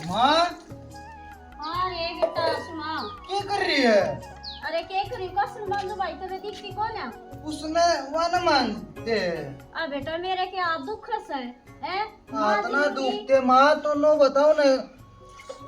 माँ हाँ रे बेटा सुना। क्या कर रही है? अरे क्या करी कौन मान भाई तुम्हें दिखती कौन है? उसने वाला मानते आ बेटा मेरे के आप दुख है हाँ तो ना दुखते माँ तो नो बताओ ना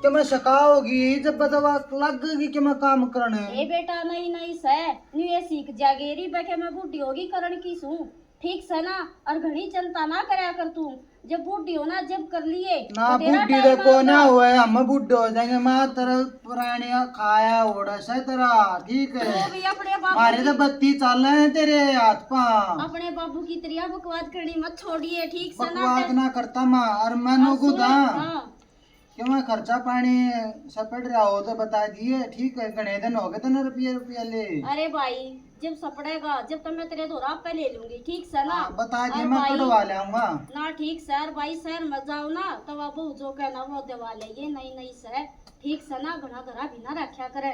कि मैं सकाओगी जब बतावा लगेगी कि मैं काम करने। ए बेटा नहीं नहीं से न्यू ये सीख जागेरी बैठे मैं बूढ़ी होगी करण की सू ठीक से ना और घनी चिंता ना करया कर तू जब बूढ़ी हो ना जब कर लिए ना तो तेरा बुढ़ी टाइम देखो ना आएगा। हुए हम बुढ़े हो जाएंगे माँ तेरा पुराने खाया ओढ़ा से तेरा ठीक है। तू भी अपने बाबू मारे तो की बत्ती चल रहे हैं तेरे हाथ पा। अपने बाबू की तरिया बकवाद करनी मत छोड़िए ठीक से ना बकवाद ना करता माँ और मैं नो सुन, था हाँ कि मैं खर्चा पानी सपट रहा हो तो बता दिए ठीक है गणे दिन हो गए तो ना रुपया रुपया ले। अरे भाई जब सपड़ेगा जब तो मैं तेरे दोरा पे ले लूंगी ठीक से ना। हाँ, बता दिए और मैं भाई कटवा लाऊंगा ना ठीक सर भाई सर मत जाओ ना तो अब जो कहना वो दवा ले ये नहीं नहीं सर ठीक से ना घना घरा भी ना रखा करे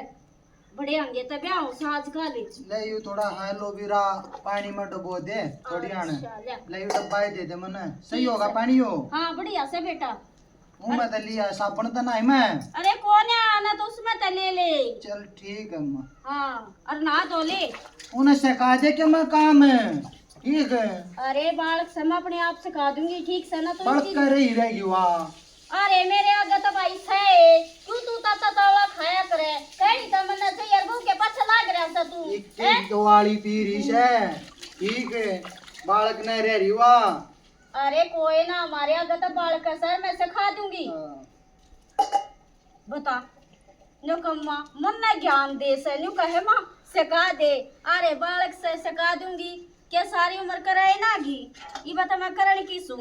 बड़े अंगे तो ब्याह साज का ले ले यू थोड़ा है लोबीरा पानी में डुबो दे थोड़ी आने अच्छा, ले। ले यू डब्बा ही दे दे मने सही होगा पानी हो। हाँ बढ़िया से बेटा मुंह में तो लिया साबुन तो नहीं मैं। अरे कौन है आना तो उसमें तो ले ले चल ठीक है माँ हाँ और ना धो ले उन्हें सिखा दे कि मैं काम है ठीक है। अरे बालक से मैं अपने आप सिखा दूंगी ठीक से ना तो बढ़ कर ही रहेगी वहाँ। अरे मेरे आगे तो भाई से तू तू ता ताला खाया करे कहीं तो मन से यार के पाछे लाग रहा था तू एक वाली पीरी से ठीक है बालक नहीं रह रही वहाँ। अरे कोई ना हमारे आगे तो बालक है सर मैं सिखा दूंगी बता नो कम्मा मन में ज्ञान दे से न्यू कहे माँ सिखा दे अरे बालक से सिखा दूंगी क्या सारी उम्र करे ना घी ये बता मैं करण की सू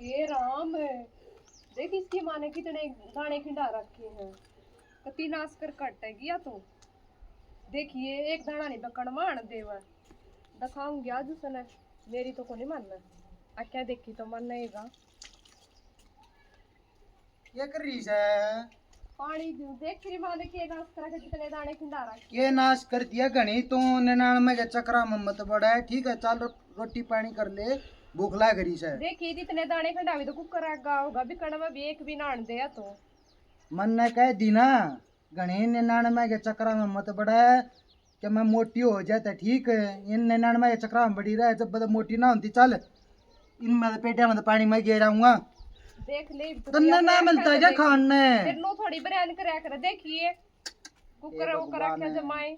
ये राम है देख इसकी माँ ने कितने दाने खिंडा रखे हैं कति नाश कर कटेगी या तो देखिए एक दाना नहीं बकड़ मान देवा दिखाऊंगी आज उसने मेरी तो को नहीं मानना आ क्या देखी तो मन नहीं ये कर रही है पानी दूं देख तेरी माँ ने के नाश करा के कितने दाने खिंडा रखे ये नाश कर दिया गणी तो निन्यानवे के चक्रा में मत बड़ा है ठीक है चल रोटी पानी कर ले भूख लग रही है। देखिए इतने दाने खिंडावी तो कुकर आगा होगा भी कड़वा भी एक भी नान दे तो मन ने कह दी ना गणी 99 के चक्रा में मत बड़ा है कि मैं मोटी हो जाता ठीक है इन 99 के चक्रा में बड़ी रहे जब बड़ा मोटी ना होती चल इनमें पेटे में पानी में गिर जाऊंगा देख ले तो ना मिलता है क्या खाने फिर नो थोड़ी बयान करया कर देखिए कुकर वो करा के जमाए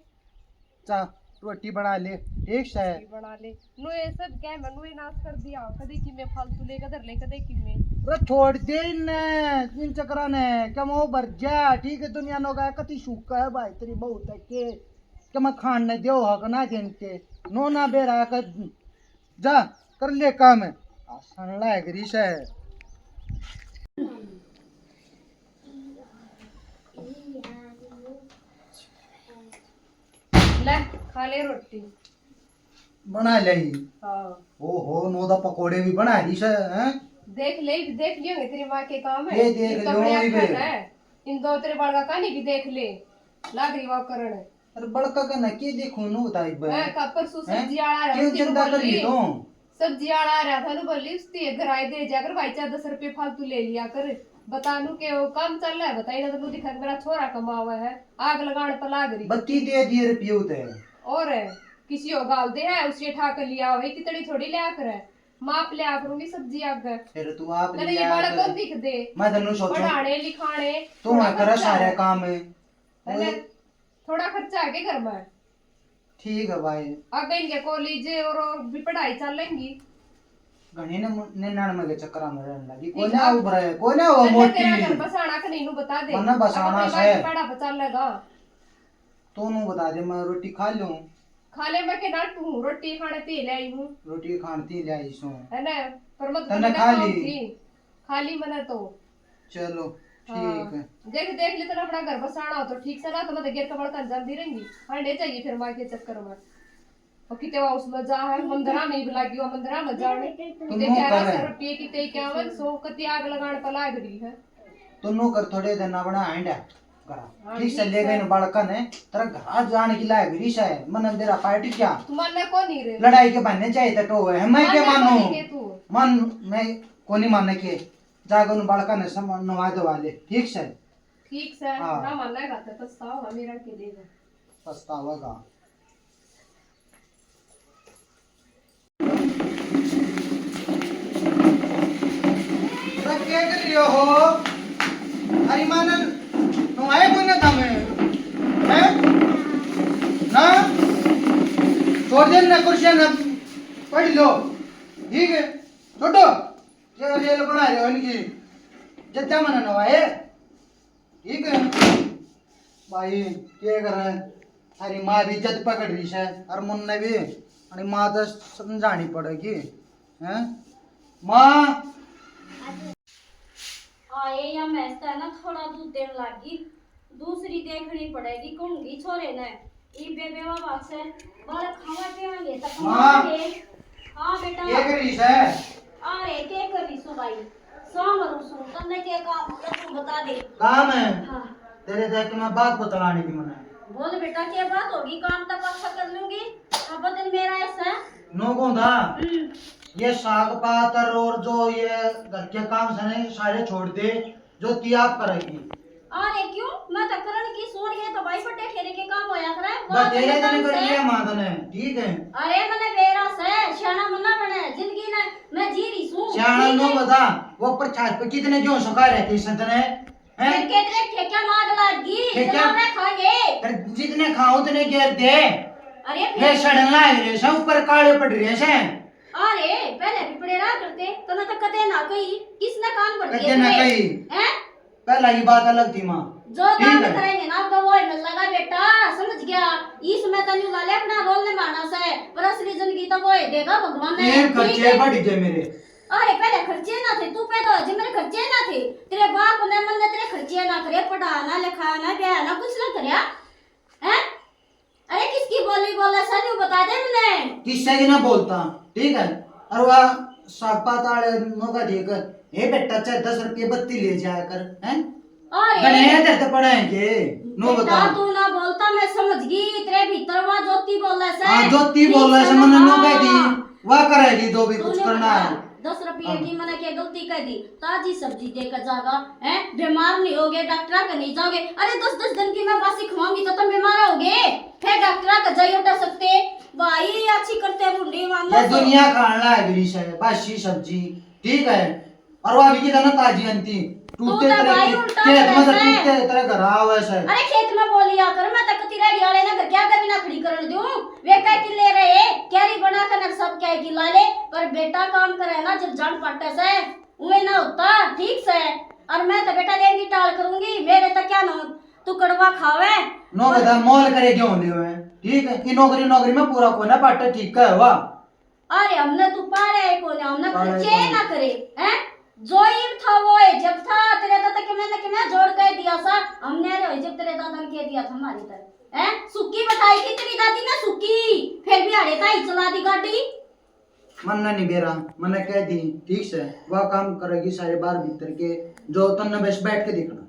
चा रोटी बना ले ठीक है बना ले नो ये सब क्या मनु ये नाश कर दिया कदे की मैं फालतू ले कदर ले कदे की मैं अरे छोड़ दे इन चक्रा ने क्या वो भर जा ठीक है दुनिया नो का कति सूखा है भाई तेरी बहुत है के मैं खान ने दो हक ना देन के नो ना बेरा का जा कर ले काम है आसान लायक रीस है। ले खा ले रोटी बना ले हाँ ओ हो नो दा पकोड़े भी बना रीस है देख लियो तेरी माँ के काम है ये देख तो लो बढ़िया ये खाना है इन दो तेरे बाल का कहानी भी देख ले लाग रही वो करण अरे बड़का का ना के देखो नो बता एक बार मैं का परसों सब्जी आड़ा रहा क्यों चिंता कर ली तो सब्जी आड़ा रहा था नु बोली उसती घर आए दे जाकर भाई 10 रुपए फालतू ले लिया कर बतानू के वो काम चल रहा है बताई ना तो दिखा मेरा छोरा कमा हुआ है आग लगाने पर लाग रही बत्ती दे दिए रुपये उते और किसी और गाल दे है उसे ठा कर लिया वही कितनी थोड़ी लिया कर माप लिया करूंगी सब्जी आग फिर तू आप तेरे ये बालक कौन दिख दे मैं तन्नू सोचूं पढ़ाने लिखाने तू मैं करा सारे काम है है थोड़ा खर्चा है के घर में ठीक है भाई आगे इनके कॉलेज और भी पढ़ाई चल लेंगी घणी ने 99 के चक्कर में रहने लगी कोने उभर है कोने वो मोटी तेरा घर बसाना के नहीं नु बता दे मन्ना बसाना है पढ़ा बचा लेगा तू नु बता दे मैं रोटी खा लूं खा ले मैं के ना तू रोटी खाने ते ले आई हूं रोटी खानती ले आई सो है ना पर मत तने खा ली मैंने तो चलो ठीक है देख ले तेरा अपना घर बसाना हो तो ठीक से ना तो मैं गिर कमर कर जल्दी रहेंगी हांडे चाहिए फिर मां के चक्कर में और किते वा उसमें जा है मंदरा में भी लागी वो मंदरा में जाने किते 1100 रुपए किते 5100 कति आग लगाने पर लाग रही है तुन्नो कर थोड़े दिन ना बना आंडा करा ठीक से ले गए न बालका ने तेरा घर जाने की लायक रीस है मन तेरा पार्टी क्या तुम्हारे को नहीं रे लड़ाई के बनने चाहिए तो टो है मैं क्या मानू तू मन मैं को नहीं मानने के जागो न बालका ने सम नवा दो वाले ठीक से ठीक से हाँ। ना मन लगा तो पछतावा मेरा के देगा पछतावेगा सब क्या कर रही हो अरे मानन तुम आए कोई ना काम है ना छोड़ दे ना कुर्सियां ना पढ़ लो ठीक है छोटो ये रेल बना रहे हो इनकी जज्जा मना ना है ठीक है भाई क्या कर रहे हैं अरे माँ भी इज्जत पकड़ रही है और मुन्ने भी अरे माँ तो समझानी पड़ेगी हैं माँ आए या मैस्ता है ना थोड़ा दूध देने लगी दूसरी देखनी पड़ेगी कहूंगी छोरे ने ई बेबे बाबा से बार खावा पियांगे तब खाएंगे हां बेटा क्या कर रही है अरे के करी सो भाई सोमरू सो तन्ने के काम तू बता दे काम है हां तेरे देख के मैं बात बतलाने की मना बोल बेटा क्या बात होगी काम तक अच्छा कर लूंगी अब दिन मेरा ऐसा नो गोंदा ये साग पात और जो ये घर के काम से सारे छोड़ दे जो ती आप करेगी अरे क्यों मैं तो करण की सोर है तो भाई बटे ठेरे के काम होया करे बस तेरे तने कर लिया मादन है ठीक है अरे मैंने बेरा से शाना मन्ना बने जिंदगी ने मैं जी रही हूं श्याणा नो बता वो पर छात पे कितने क्यों सुखा रहती संतने हैं कितने ठेका मार लागी ठेका? जमाने खाएंगे तर जितने खाओ उतने घेर दे अरे ये सड़न लाग रहे सब ऊपर काले पड़ रहे हैं अरे पहले भी पड़े रहा करते तो ना तो कदे ना कही किसने कान पड़ कदे ना कही। हैं पहला ये बात अलग थी माँ जो ठीक काम है। करेंगे ना तो वो मिल लगा बेटा समझ गया इसमें तो नहीं वाले अपना रोल ने मानस है पर असली जिंदगी तो वो ही देगा भगवान ने ये ठीक खर्चे है? बढ़ गए मेरे अरे पहले खर्चे ना थे तू पैदा हो मेरे खर्चे ना थे तेरे बाप ने मन ने तेरे खर्चे ना करे पढ़ाना लिखाना ब्याहना कुछ ना करया हैं अरे किसकी बोली बोला सनू बता दे मुझे किससे की ना बोलता ठीक है और वह सापा ताले नौका देकर हे बेटा चाहे 10 रुपये बत्ती ले जाया कर हैं अरे गणे तेरे पढ़ाएंगे नो बेटा बता तू ना बोलता मैं समझ गई तेरे भीतर वो ज्योति बोला से हाँ ज्योति बोल रहा है मन नो कह दी वह करेगी जो भी कुछ करना है 10 रुपये की मैंने क्या गलती कर दी ताजी सब्जी देकर जागा हैं बीमार नहीं होगे डॉक्टर का नहीं जाओगे अरे 10-10 दिन की मैं बासी खवाऊंगी तो तुम बीमार होगे फिर डॉक्टर का जाई उठा सकते भाई अच्छी करते बुढ़ी मानो ये दुनिया खाना है गिरीश है बासी सब्जी ठीक है और वह भी की ना ताजी अंती टूटते तो भाई तरह उल्टा खेत में कैसे? टूटते तरह घर आवे है अरे खेत में बोलिया कर मैं तक तेरे रेडी वाले ना क्या कभी ना खड़ी करन दूं वे कह के ले रहे कैरी बना कर सब कह के ला ले पर बेटा काम करे ना जब जान पट्टे से उए ना होता ठीक से और मैं तो बेटा लेने की टाल करूंगी मेरे तो क्या ना तू कड़वा खावे नो बता मोल करे क्यों ले हुए ठीक है कि नौकरी में पूरा कोई ना पाटा ठीक है हुआ अरे हमने तू पाले को ना हमने पाले खर्चे को। ना करे हैं जो ही था वो है जब था तेरे दादा के मैंने कि मैं जोड़ के दिया सा हमने अरे जब तेरे दादा ने कह दिया था हमारी तरह हैं सुक्की बताई थी तेरी दादी ने सुक्की फिर भी अड़े था ही चला दी गाड़ी मन्ना नहीं बेरा मैंने कह दी ठीक से वह काम करेगी सारे बार भीतर के जो तन्ने बस बैठ के देखना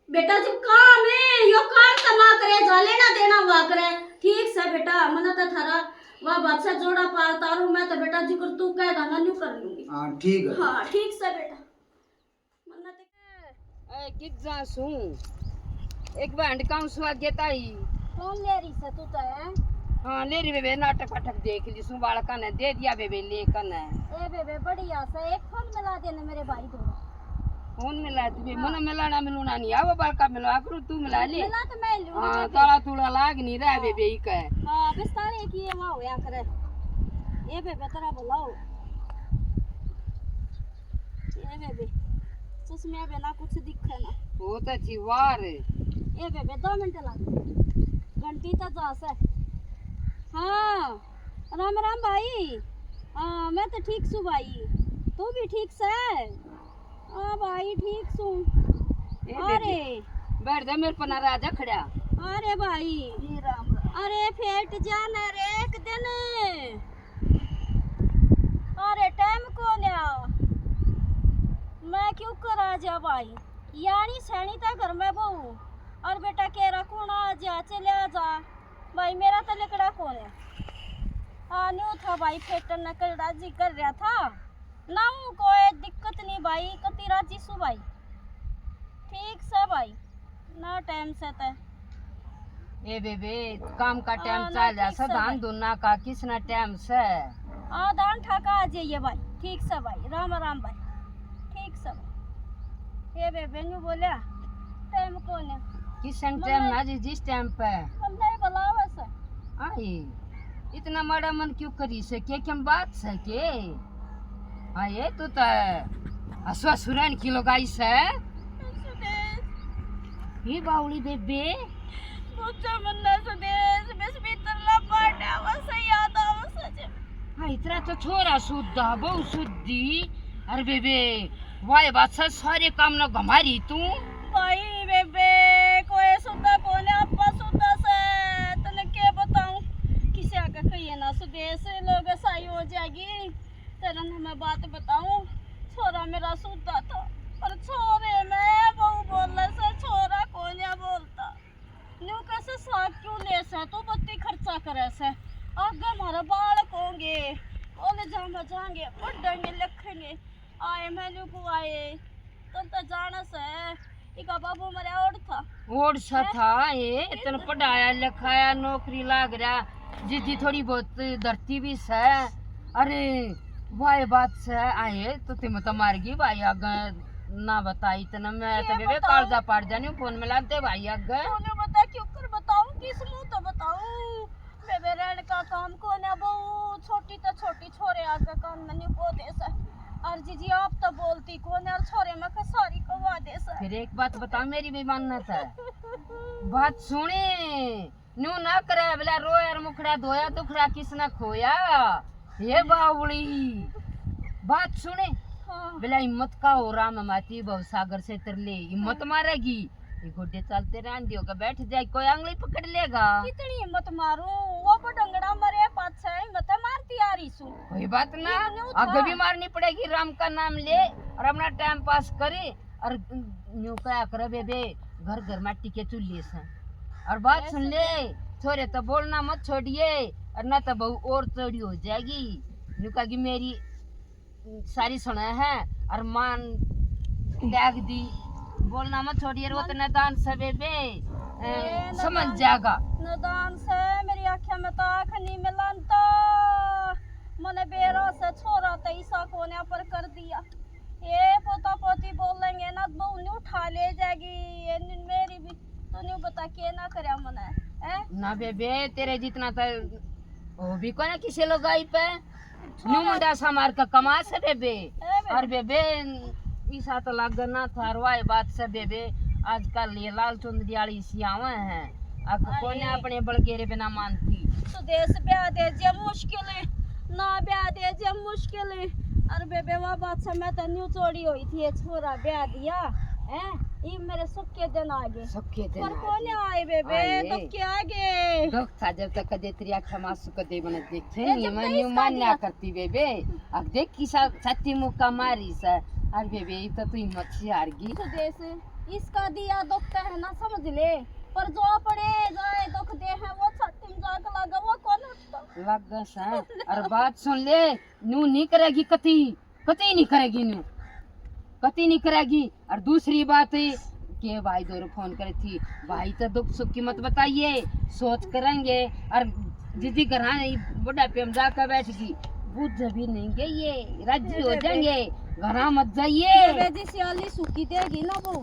बेटा जब काम है यो काम तमा करे जाले ना देना हुआ करे ठीक से बेटा मन तो थारा वह बात से जोड़ा पाल तारू मैं तो बेटा जिक्र तू कह गाना न्यू कर लूंगी हाँ ठीक है हाँ ठीक से बेटा मन तो ए कित जा सु एक बैंड काम सुआ गेताई कौन ले रही से तू तो है हां ले री बेबे नाटक वाटक देख ली सु बालका ने दे दिया बेबे लेकन है ए बेबे बढ़िया से एक फोन मिला देना मेरे भाई को फोन मिला तुझे मन मिलाना मिलना नहीं आवा बालका मिलवा करू तू मिला ले मिला तो मैं लूंगी हां ताला तुला लाग नहीं रहा बेबे ई कह हाँ बिस्तारे की ये वहाँ होया करे ये बेबे तेरा बुलाओ ये बेबे चश्मे बिना कुछ दिखे ना वो तो जीवार ये बेबे 2 मिनट लग घंटी तो जा से हाँ राम राम भाई हाँ मैं तो ठीक सु भाई तू भी ठीक से हाँ भाई ठीक सु अरे बैठ जा मेरे पना राजा खड़ा अरे भाई राम अरे फेट जाना रे एक दिन अरे टाइम को लिया मैं क्यों करा जा भाई यानी सैनी था घर में बहू और बेटा कह रहा कौन आ जा चले जा भाई मेरा तो लकड़ा कौन है न्यू था भाई फेटर नकल राजी कर रहा था ना कोई दिक्कत नहीं भाई कति राजी सु भाई ठीक से भाई ना टाइम से तय ए बेबे काम का टाइम चल जा धान धुना का किसना टाइम से धान ठाका आ जाइए भाई ठीक से भाई राम राम भाई ठीक से भाई ए बेबे न्यू बोलिया टाइम कौन है किसन टाइम ना जी जिस टाइम पे हम नहीं बुलावे से आई इतना माड़ा मन क्यों करी से के बात से के आए तू तो हसवा सुरन की लगाई से ये बावली बेबे मुझे मन्ना से देश बस भीतर ला पाटा वसे याद आवसे जे हाँ इतना तो छोरा शुद्ध बहु शुद्धि अरे बेबे वाई बात से सारे काम ना घमारी तू भाई बेबे कोई सुधा कौन है अपा सुधा से तने के बताऊं किसी आगे कहिए ना सुदेश लोग सही हो जाएगी तेरा ना मैं बात बताऊं छोरा मेरा सुधा था पर छोरे में बहु बोलने से छोरा कौन है बोलता न्यू कैसे साथ क्यों ले से तू बत्ती खर्चा करे से आगे हमारा बालक होंगे ओले जाएंगे पढ़ेंगे लिखेंगे आए मैंने को आए तो जाना से इका बाबू मेरे और सा था ये इतना पढ़ाया लिखाया नौकरी लाग रहा जिद्दी थोड़ी बहुत धरती भी से अरे वाह बात से आए तो तुम तो मार गई भाई आगे ना बताई इतना मैं तो बेबे कालजा पाट जानी फोन में लाते भाई आगे तूने बता क्यों कर बताऊं किस मुंह तो बताऊं बेबे रहने का काम कौन है बहु छोटी तो छोटी छोरे आगे काम मैंने को दे से और जीजी आप तो बोलती कौन है और छोरे में का सारी कवा दे से फिर एक बात बता मेरी भी मानत है बात सुने न्यू ना करे बोला रोया मुखड़ा धोया दुखड़ा किसने खोया ये बावली बात सुने बोला हिम्मत का हो राम माती बहु सागर से तरले हिम्मत मारेगी ये गोडे चलते रहन दियो का बैठ जाए कोई अंगली पकड़ लेगा कितनी हिम्मत मारूं वो पटंगड़ा मरे पाछे हिम्मत मारती आ रही सु कोई बात ना आगे भी मारनी पड़ेगी राम का नाम ले और अपना टाइम पास करे और न्यू क्या करे बेबे घर घर माटी के चूल्हे से और बात सुन ले छोरे तो बोलना मत छोड़िए और ना तो बहु और चौड़ी हो जाएगी न्यू कहेगी मेरी सारी सुना है और मान त्याग दी बोलना मत छोड़िए वो तो नदान से बेबे समझ जाएगा नदान से मेरी आँखें में तो आँख नहीं मिलता मने बेरा से छोरा तो ईसा कोने पर कर दिया ये पोता पोती बोलेंगे ना बहु नहीं उठा ले जाएगी ये मेरी भी तो नहीं बता के ना करे मने ना बेबे तेरे जितना तो वो भी को ना किसी लोग आई पे न्यू मुंडा समार का कमा से बेबे और बेबे ईसा तो लग ना था रवाए बात से बेबे आजकल ये लाल चुंदरियाली सियावा हैं अब कोई ने अपने बड़केरे बिना मानती तो देश ब्याह दे जे मुश्किल है ना ब्याह दे जे मुश्किल है और बेबे वो बात से मैं तो न्यू चोरी हुई थी छोरा ब्याह दिया हैं ये मेरे सुखे दिन आ गए सबके दिन पर कौन आए बेबे तो क्या आगे दुख था जब तक कदे तेरी आँखें मासू कदे बने देखे नहीं मैं न्यू मान्या करती बेबे अब देख किसा सच्ची मुक्का मारी सा और बेबे तो तू हिम्मत से हार गई तो देश इसका दिया दुख का है ना समझ ले पर जो पड़े जाए दुख दे है वो छठी जाग लगा वो कौन उठता लग सा और बात सुन ले न्यू नहीं करेगी कती कती नहीं करेगी न्यू कती नहीं करेगी और दूसरी बात है कि भाई दोनों फोन करे थी भाई तो दुख सुख की मत बताइए सोच करेंगे और दीदी घर बड़ा पे हम जाकर बैठ गई बुझ भी नहीं गई ये राजी हो जाएंगे घर मत जाइए सियाली सूखी देगी ना वो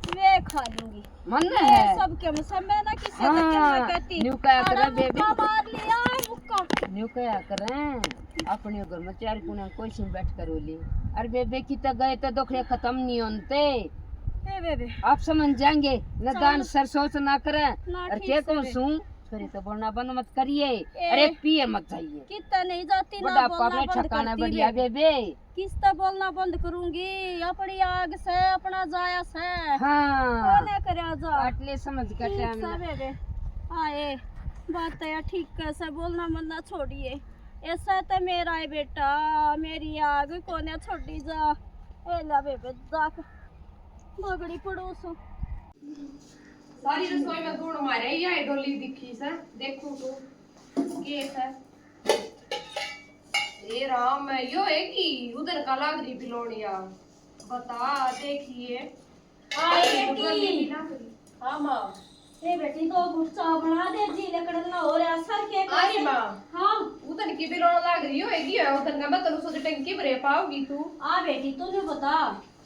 वे खा लूंगी मन है सबके मुसम्मे ना किसी हाँ, को कहती न्यू क्या करे बेबी मार लिया मुक्का न्यू क्या करें अपने घर में चार कुना कोई से बैठ कर बोली अरे बेबे की तो गए तो दुखड़े खत्म नहीं होते बेबे आप समझ जाएंगे लगान सर सोच ना करे ना और ठीक के से कौन बे। सुन छोरी तो बोलना बंद मत करिए अरे पिए मत जाइए कितना नहीं जाती ना बड़ा बोलना अपने बंद ठिकाना करती बढ़िया बे। बेबे किसता बोलना बंद करूंगी अपनी आग से अपना जाया से हाँ कोने करे जा आटले समझ का टाइम सब बेबे आए बात है ठीक कैसे बोलना मत छोड़िए ऐसा तो मेरा है बेटा मेरी आग कोने छोड़ी जा ए ला बेबे जा बगड़ी पड़ोस सारी रसोई में गुण मारे ये डोली दिखी से देखो तो केस है ये राम यो है कि उधर का लाग रही पिलोनिया बता देखिए आए बेटी हाँ माँ ए बेटी तो गुस्सा बना दे जी लकड़ ना हो रहा सर के अरे माँ हाँ उधर की पिलोना लाग रही हो है उधर का मतलब सोच टंकी भरे पाओगी तू आ बेटी तूने बता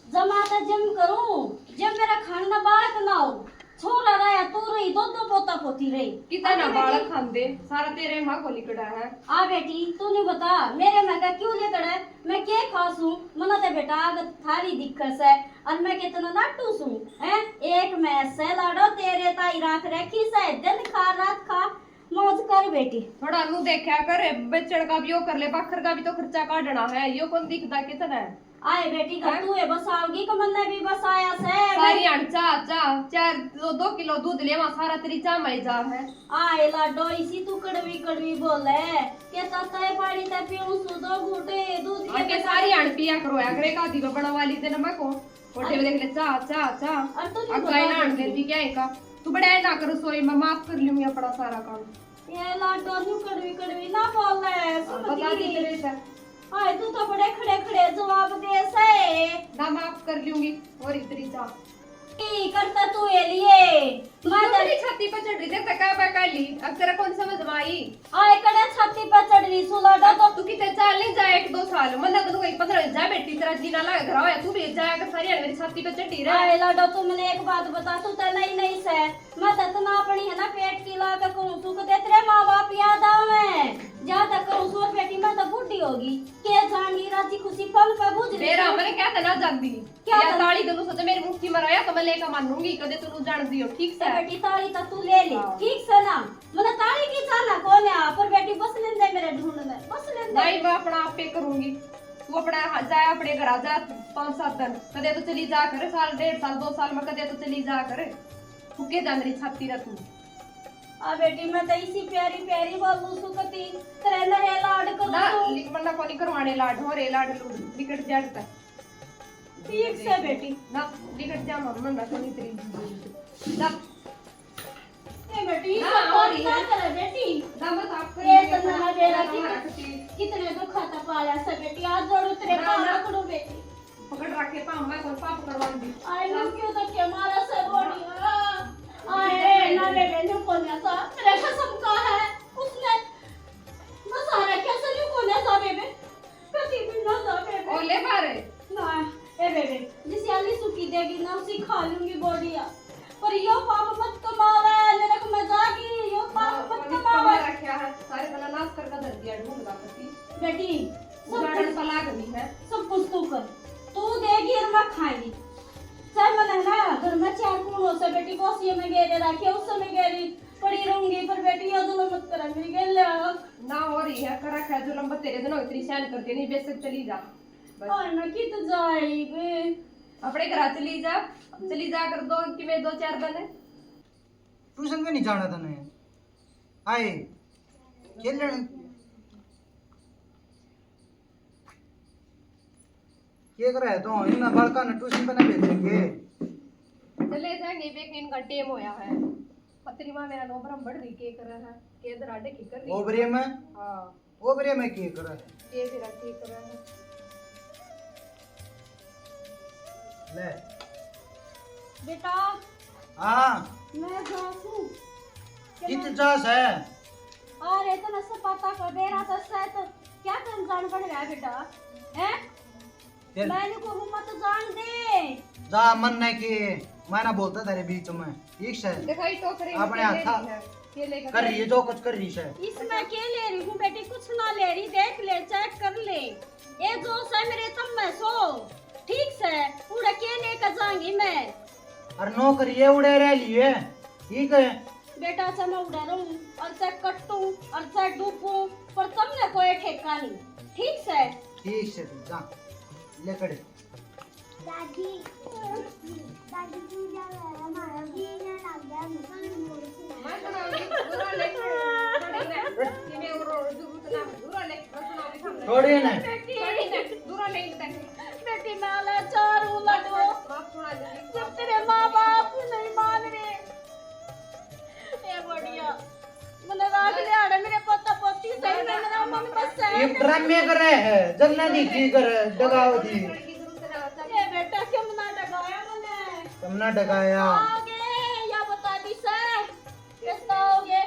जमाता जम करूं जब मेरा खाना बालक ना हो छोरा रहा तू रही दो पोता पोती रही कितना ना बालक खांदे सारा तेरे माँ को लिकड़ा है आ बेटी तूने बता मेरे में का क्यों लेकर है मैं के खासूं मना ते बेटा आग थारी दिक्कत है और मैं कितना नाटू सूं हैं एक मैस से लाडो तेरे ताई राख रखी से दिन खा रात खा मौज कर बेटी थोड़ा नु देखा कर बेचड़ का भी यो कर ले बखर का भी तो खर्चा काटना है यो कौन दिखता कितना है आए बेटी का तू है बसाओगी को मन ने भी बसाया से सारी अणचा चा चार दो किलो दूध ले वहाँ सारा तेरी चा में जा है आए लाडो इसी तू कड़वी कड़वी बोले के तय पानी ते पीऊं सुदो घूटे दूध के सारी अण पिया करो या करे का दी बना वाली दे नमक को छोटे में देख ले चा चा चा और तू अब गाय ना अण देती क्या है का तू बड़ा ना करो सोई मैं माफ कर लूंगी अपना सारा काम ये लाडो तू कड़वी कड़वी ना बोल ले बता दी तेरे से आए तू तो बड़े खड़े खड़े जवाब दे से ना माफ कर लूंगी और इतनी चा की करता तू ये लिए मैं तेरी छाती पर चढ़ रही थी तका मैं कर ली अब तेरा कौन समझ में आई आए कड़े छाती पर चढ़ रही सुलाडो तो तू कितने चाल नहीं जाए 1-2 साल मन ना तो 15 जा बेटी तेरा जीना लगा घर आया तू भी जाया कर सारी मेरी छाती पे चढ़ी रहे आए लाडो तू मैंने एक बात बता तू तो नहीं से मैं तो इतना अपनी है ना पेट की ला के कहूं तू को तेरे मां बाप याद आवे ज्यादा कहूं सो बेटी मैं तो बूढ़ी होगी के जानी राजी खुशी पल पे बुझ मेरा मैंने क्या तना जानती क्या या ताली तनु सोचे मेरी मुट्ठी में रहा तो मैं लेकर मानूंगी कदे तू जान दियो ठीक से बेटी ताली तो तू ले ले हाँ। ठीक से ना मैंने ताली की चाहना कौन है पर बेटी बस लेन दे मेरे ढूंढ में बस लेन दे नहीं मैं अपना आप पे करूंगी तू अपना जाए अपने घर आ जा 5-7 दिन कदे तो चली जा कर साल 1.5 साल 2 साल में कदे तो चली जा कर फुके जा मेरी छाती रा तू आ बेटी मैं तो इसी प्यारी प्यारी बोलूं सुकती तेरे नरे लाड ना करूं लिख मन्ना कोनी करवाने लाड हो रे लाड निकट जा तक ठीक से बेटी ना निकट जा मम्मा ना कोनी तेरी ना ए बेटी ना, सब हो रही क्या है। करे बेटी ना मत आप ये तो ना बेरा कितने दुख खाता पाला से बेटी आज जोड़ू तेरे ना, पाँव ना। पकड़ू बेटी पकड़ रखे पाँव मैं कोई पाप करवाऊंगी आए नु क्यों तक के मारा से बोली आए ना बेटे नु कोने सा तेरे कसम का है उसने मसा रखा से नु कोने सा बेबे कति भी ना सा बेबे ओ ले मारे ना ए बेबे जिस याली सुकी देगी ना उसी खा लूंगी बॉडिया पर यो पाप मत कमावे मेरे को मजाक ही यो पाप मत कमावे रखा है सारे बना नाश कर कर दिया ढूंढ ला करती बेटी उजाड़न सा लाग रही है सब कुछ तू कर तू देगी और मैं खाएगी चाहे मैंने ना घर में 4 कूड़ों से बेटी बॉसियों में गेरे रखे उस समय गेरी पड़ी रहूंगी पर बेटी ये जुल्म मत करा मेरी गेल ना हो रही है कर रखा है जो लंबा तेरे दिनों इतनी सहन करके नहीं बेशक चली जा बस और ना कित जाएगी अपने घर चली जा कर दो कि मैं 2-4 दिन है ट्यूशन में नहीं जाना था ने आए खेलने क्या कर रहा है तो इन बड़का ने ट्यूशन पे ना भेजेंगे चले जाएंगे बेक इनका टेम होया है पत्री मां मेरा नोबरम बढ़ रही के कर रहा है के इधर आडे की कर रही ओबरे में हां ओबरे में क्या कर रहा है के फिर ठीक कर रहा है ले बेटा हाँ मैं जाऊं कित जास है अरे तो न पता कर दे रहा था से तो क्या तुम जान पड़ रहा है बेटा हैं फिर मैंने को मत जान दे जा मन नहीं कि मैं ना बोलता तेरे बीच में ठीक है दिखाई टोकरी अपने हाथ के लेकर कर रही है जो कुछ कर रही है इसमें क्या ले रही हूँ बेटी कुछ ना ले रही देख ले चेक कर ले ये जो से मेरे तम में सो ठीक से उड़ा के लेकर जाऊंगी मैं और नौकरी ये उड़े रह लिए ठीक है बेटा से मैं उड़ा रहूं और से कटूं और से डूबूं पर तुमने कोई ठेका नहीं ठीक से ठीक है तू जा ले कर दादी दादी तू जा हमारा भी ना लग गया मैं सुनाऊंगी पूरा लेकर कि मैं जरूरत ना पूरा लेकर सुनाऊंगी हम छोड़िए ना पूरा लेकर बेटी नाला चारू लडो बाप सुना दे ये ड्रामे कर रहे हैं जलना दी थी कर डगाओ दी ये बेटा क्यों ना डगाया मैंने तुमने डगाया आओगे या बता दी सर कैसा होगे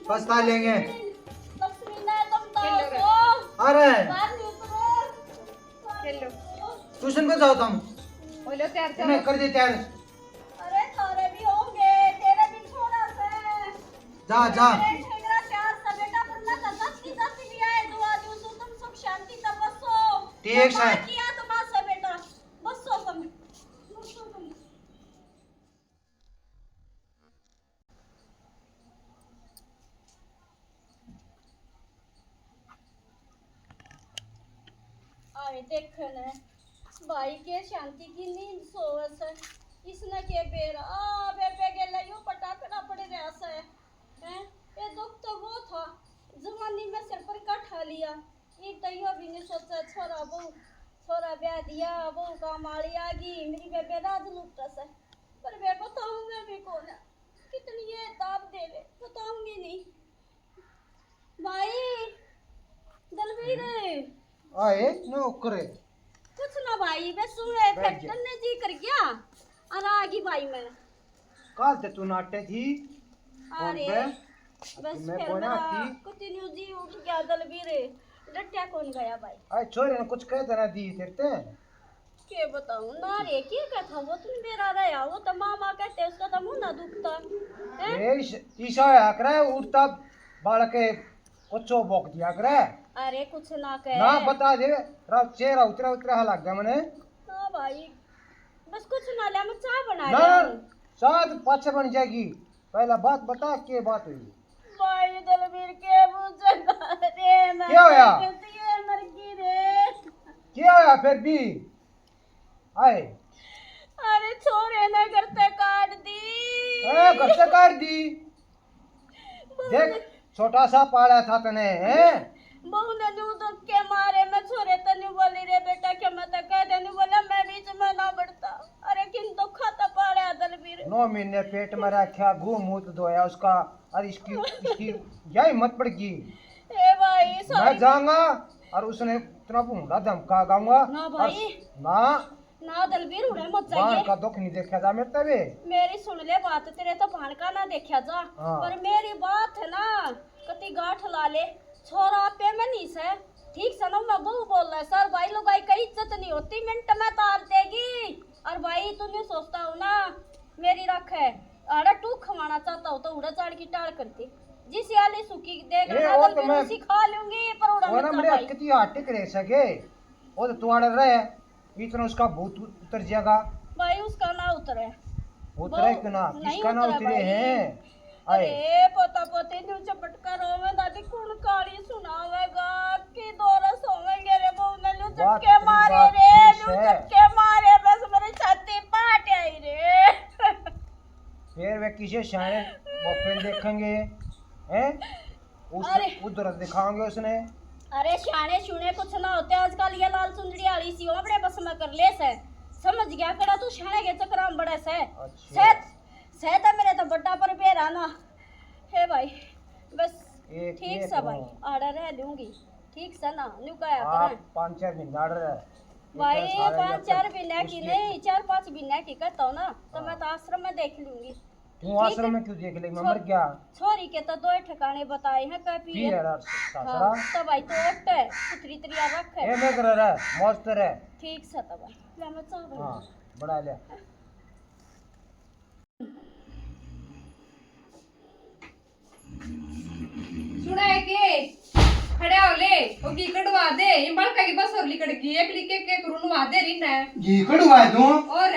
पछता लेंगे लक्ष्मी ने तुम तो अरे बाहर नहीं उतरो चलो ट्यूशन को जाओ तुम बोलो तैयार चलो मैं कर दे तैयार अरे थारे भी होंगे तेरे भी छोड़ा से जा जा ठेगरा चार सा बेटा वरना का 10 की 10 भी आए दुआ दूं सो तुम सुख शांति तब बसो ठीक है। किया तुम्हारा बेटा बसो तुम बसो तुम आए देखने भाई के शांति की नींद सोवस है इसने के बेरा आ बेबे के लिए पटाखना पड़े रहा से हैं ये दुख तो वो था जवानी में सिर पर कठा लिया ये तैयो भी नहीं सोचा छोरा ब्याह दिया वो का माली आ गई मेरी बेबे राज लुटता से पर मैं बताऊं मैं भी कौन है कितनी ये दाब दे ले बताऊंगी नहीं भाई दलवीर आए नो करे कुछ ना भाई बस सुने बैठ जा। फैक्टर ने जी कर गया और आ गई भाई मैं काल ते तू नाटे थी अरे और बस मैं फिर कौन मेरा आती? कंटिन्यू जी उठ गया दलवीर डटिया कौन गया भाई आए छोरे ने कुछ कहते ना दी तेरे के बताऊं ना रे की कहता वो तुम मेरा रहा वो तो मामा कहते उसका तो मुंह ना दुखता हैं ए ईशा आकरे उठता बालके कोचो बोक दिया करे अरे कुछ ना कह ना बता दे चेहरा उतरा उतरा लग गया मने ना भाई बस कुछ ना ले मैं चाय बना ना लिया साथ पाछे बन जाएगी पहला बात बता के बात हुई भाई दलवीर के मुझे रे मैं क्या होया? ये मर गई रे क्या होया फिर भी आए अरे छोरे ने करते काट दी ए घर से काट दी देख छोटा सा पाला था तने हैं बहू ने न्यू दुख के मारे मैं छोरे तने बोली रे बेटा के मैं तो कह देने बोला मैं बीच में ना बढ़ता अरे किन तो खाता पाड़ा दलवीर 9 महीने पेट में रखा घूम मूत धोया उसका और इसकी यही मत पड़ गई ए भाई मैं सॉरी जाऊंगा और उसने इतना भूंगा धमका गाऊंगा ना और भाई ना ना दलवीर उड़े मत बाण जाइए का दुख नहीं देखा जा मेरे तबे मेरी सुन ले बात तेरे तो भान का ना देखा जा हाँ। पर मेरी बात है ना कति गांठ ला ले छोरा पे में नहीं से ठीक से ना मैं बहू बोल रहा है सर भाई लुगाई का इज्जत नहीं होती मिनट में तार देगी और भाई तू नहीं सोचता हूँ ना मेरी रख है अरे तू खवाना चाहता हो तो उड़ा चाड़ की टाल करती जिस याली सुखी देख ए, रहा वो था तो मैं मैं- सिखा लूंगी पर उड़ा वो ना मत मेरे भाई कितनी हटिक रह सके वो तो तुम्हारे रहे इतना उसका भूत उतर जाएगा भाई उसका ना उतरे उतरे क्यों ना नहीं किसका ना उतरा उतरे भाई। हैं आए अरे पोता पोती न्यू चपट कर होवे दादी कौन काली सुनावेगा कि दोरस होवेंगे रे बहू ने न्यू बात चटके तेरी मारे बात रे ठीक न्यू है। चटके मारे बस मेरी छाती फाट आई रे फिर वे किसे शायद बॉयफ्रेंड देखेंगे हैं अरे। उधर दिखाओगे उसने अरे शाने शुने कुछ ना होते आजकल ये लाल सुंदरी वाली सी अपने बस में कर ले से समझ गया कड़ा तू शाने के चक्कर में बड़े से अच्छा सेहत है मेरे तो बड्डा पर बेरा ना हे भाई बस एक ठीक एक सा भाई हाँ। आड़ा रह लूंगी ठीक सा ना न्यू कया आप करें 5-4 दिन लड़ रहे भाई इतना सारा 5-4 जब महीने की उसकी- नहीं 4-5 महीने की कहता हूँ ना तो हाँ। मैं तो आश्रम में देख लूंगी तू आश्रम में क्यों देख ले मैं मर गया छोरी के तो 2 ठिकाने बताए हैं कह पी पिए यार हाँ सासरा तो भाई तो ओट है सुथरी तरिया रख ए है मैं कर रहा मस्त रहे ठीक सा तो भाई ले मैं चल हां रही बड़ा ले सुना है के खड़े हो ले वो की कटवा दे ये बड़का की बस और लिकड़ की एक लिके के करूनवा दे रिन है जी कड़वा दूं और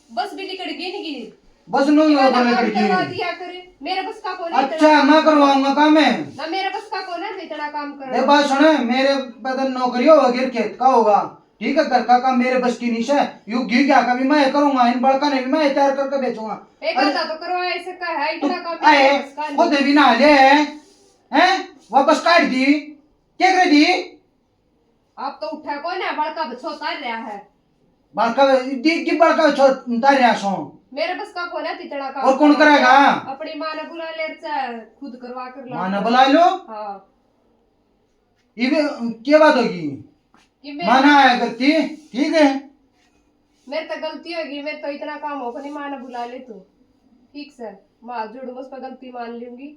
बस भी लिकड़ गई नहीं की बस नो करवा बोले दिया करे मेरे बस का कौन है अच्छा मैं करवाऊंगा काम मैं ना मेरे बस का कौन है इतना काम कर देख बात सुन मेरे बदन नौकरी होगा गिर खेत का होगा ठीक है घर का काम मेरे बस की नहीं है यू घी क्या कभी मैं करूंगा इन बड़का ने भी मैं तैयार करके बेचूंगा एक आधा तो करवा ऐसे का है तू इतना काम आए मेरे बस का खुद नहीं। भी ना ले हैं वापस काट दी क्या कर दी आप तो उठा कौन है बड़का बच्चों उतार रहा है बड़का दी की बड़का उतार रहा सो मेरे बस का कौन है इतना काम और कौन करेगा अपनी मां ने बुला ले खुद करवा कर ला माना बुला लो हाँ ये क्या बात होगी? कि मैं माना है करती, ठीक है। मेरे तो गलती होगी, मैं तो इतना काम होगा नहीं, माँ ने बुला ले तू। ठीक से माँ जोड़ूंगा, उस पर गलती मान लूंगी,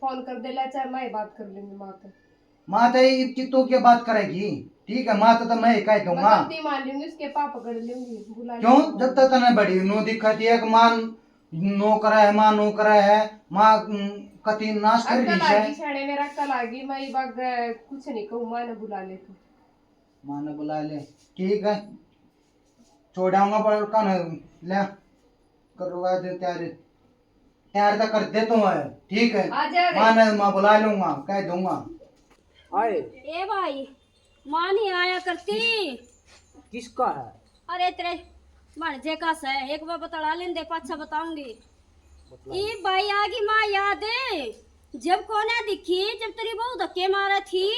फोन कर दे ला, चाहे मैं ही बात कर लूंगी माँ से। माँ तो इतनी तो क्या बात करेगी, ठीक है। माँ तो मैं कह मैं दूंगा। गलती मान लूंगी, उसके पापा कर लूंगी, बुला क्यों? लूंगी। जब तक तने बड़ी नो दिक्कत है कि माँ नौकर है, माँ नौकर है, माँ कति नाश कर रही अक्कल है। आगी छाने, मेरा अक्कल आगी, मैं ये बात कुछ नहीं कहूँ, माँ ने बुला ले तू। माँ ने बुला ले, ठीक है। छोड़ाऊंगा पर कौन ले करवा दे तैयारी, तैयार तो कर दे तुम है, ठीक है। आ जा रे। माँ ने मैं बुला लूंगा, कह दूंगा। आए ए भाई, माँ नहीं आया करती। किसका है? अरे तेरे मर्जे का से एक बार बता लेने दे, पाछा बताऊंगी। ये भाई आगी माँ याद है जब कोने दिखी, जब तेरी बहू धक्के मारा थी,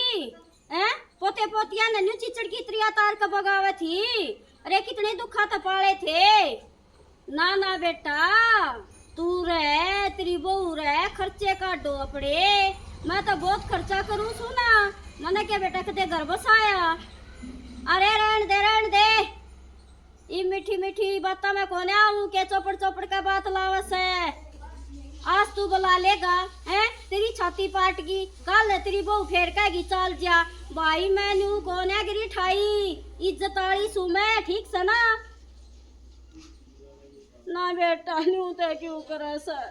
हैं? पोते पोतिया ने न्यू चिचड़ की त्रिया तार का बगावे थी। अरे कितने दुखा तपाड़े थे। ना ना बेटा, तू रे तेरी बहू रे खर्चे काटो अपने। मैं तो बहुत खर्चा करूँ सुना, मैंने क्या बेटा कदे घर बसाया। अरे रहन दे ये मीठी मीठी बात में कोने आऊं के चौपड़ चौपड़ का बात लावस है। आज तू बुला लेगा, हैं? तेरी छाती पाट गई, कल तेरी बहू फेर कहेगी चल जा। भाई मैनू कोने गिरी ठाई, इज्जत आली सू मैं, ठीक से ना? ना बेटा न्यू ते क्यों करे सर,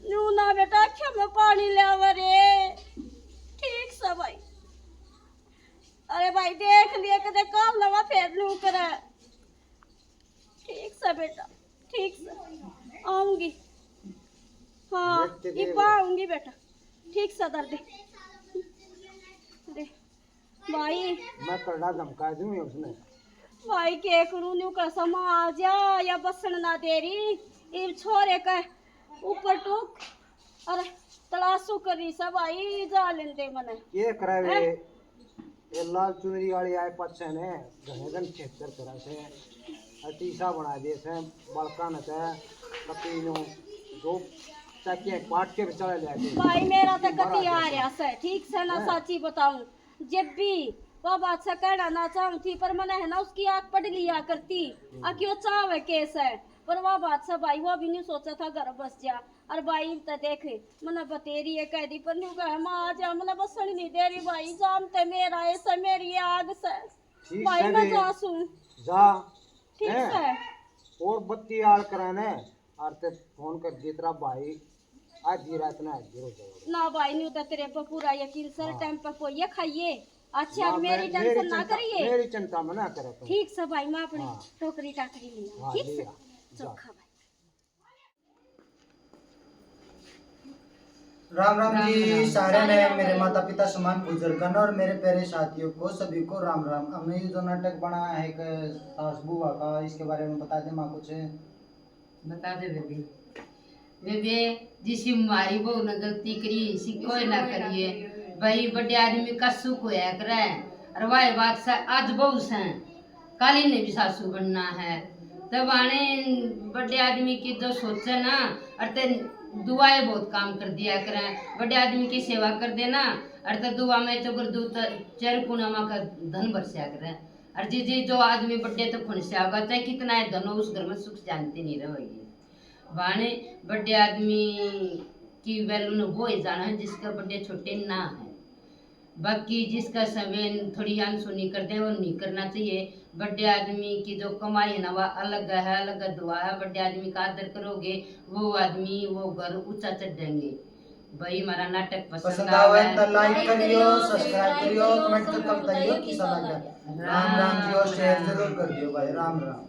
न्यू ना बेटा क्या में पानी ले आवा रे, ठीक से भाई। अरे भाई देख लिया कदे काम लवा फेर लू करे, ठीक से बेटा, ठीक से आऊंगी। हाँ इब्बा आऊंगी बेटा, ठीक से दर्द दे भाई। मैं करना धमका दूंगी उसने। भाई के करूं न्यू कैसा माँ आ जा या बसन ना दे रही, ये छोरे का ऊपर टूक अरे तलाशू करी सब भाई जा लेंदे मने। ये करावे ये लाल चुनरी वाली आए पाछे ने घने घन खेतर करा से अतीसा बना दे से बड़का न ते कति नो दो ताकि पाट के चले ले। भाई मेरा तो कति आ रहा से, ठीक से ना सच्ची बताऊं, जब भी वो बात से कहना ना चाहूं थी, पर मैंने है ना उसकी आग पड़ लिया करती आ क्यों चाहे केस है, पर वो बात से भाई वो भी नहीं सोचा था घर बस जा। और भाई तो देखे मैंने बतेरी है कह दी, पर न्यू कहे माँ जा मैंने बसन नहीं दे रही भाई, जानते मेरा ऐसा मेरी आग से भाई मैं जासू जा, ठीक है। और बत्ती आड़ कराने और ते फोन कर जितरा भाई आज ही रात ना हो जाएगा ना भाई न्यू तो तेरे पर पूरा यकीन सर, टाइम पर कोई खाइए। अच्छा अब मेरी टेंशन ना करिए, मेरी चिंता में ना करे तुम। ठीक से भाई मैं अपनी टोकरी टाकरी लिया, ठीक से चोखा भाई। राम राम जी सारे ने मेरे माता पिता समान बुजुर्गन और मेरे प्यारे साथियों को सभी को राम राम। हमने ये जो नाटक बनाया है एक सास बुआ का, इसके बारे में बता दे माँ कुछ। बता दे बेबी। बेबी जिसी हमारी बहू ने गलती करी इसी कोई ना करिए भाई, बड़े आदमी का सुख होया करे। और वह बात से आज बहू से काली ने भी सासू बनना है, तब आने बड़े आदमी की जो सोचे ना, और ते दुआएं बहुत काम कर दिया करें, बड़े आदमी की सेवा कर देना, और तो दुआ में तो गुरदू चर कुनामा का धन बरसा करें। और जी जो आदमी बड़े तो खुन से होगा, चाहे कितना है धन हो उस घर में सुख जानती नहीं रहेगी। बाने बड़े आदमी की वैल्यू ने वो ही जाना है जिसका बड़े छोटे ना है, बाकी जिसका समय थोड़ी अनसुनी कर दे वो नहीं करना चाहिए। बड़े आदमी की जो कमाई है ना वह अलग है, अलग दुआ है। बड़े आदमी का आदर करोगे वो आदमी वो घर ऊंचा चढ़ेंगे। भाई हमारा नाटक पसंद आवे तो लाइक करियो, सब्सक्राइब करियो, कमेंट करके बताइयो कैसा लगा। राम राम जी और शेयर जरूर कर दियो भाई। राम राम।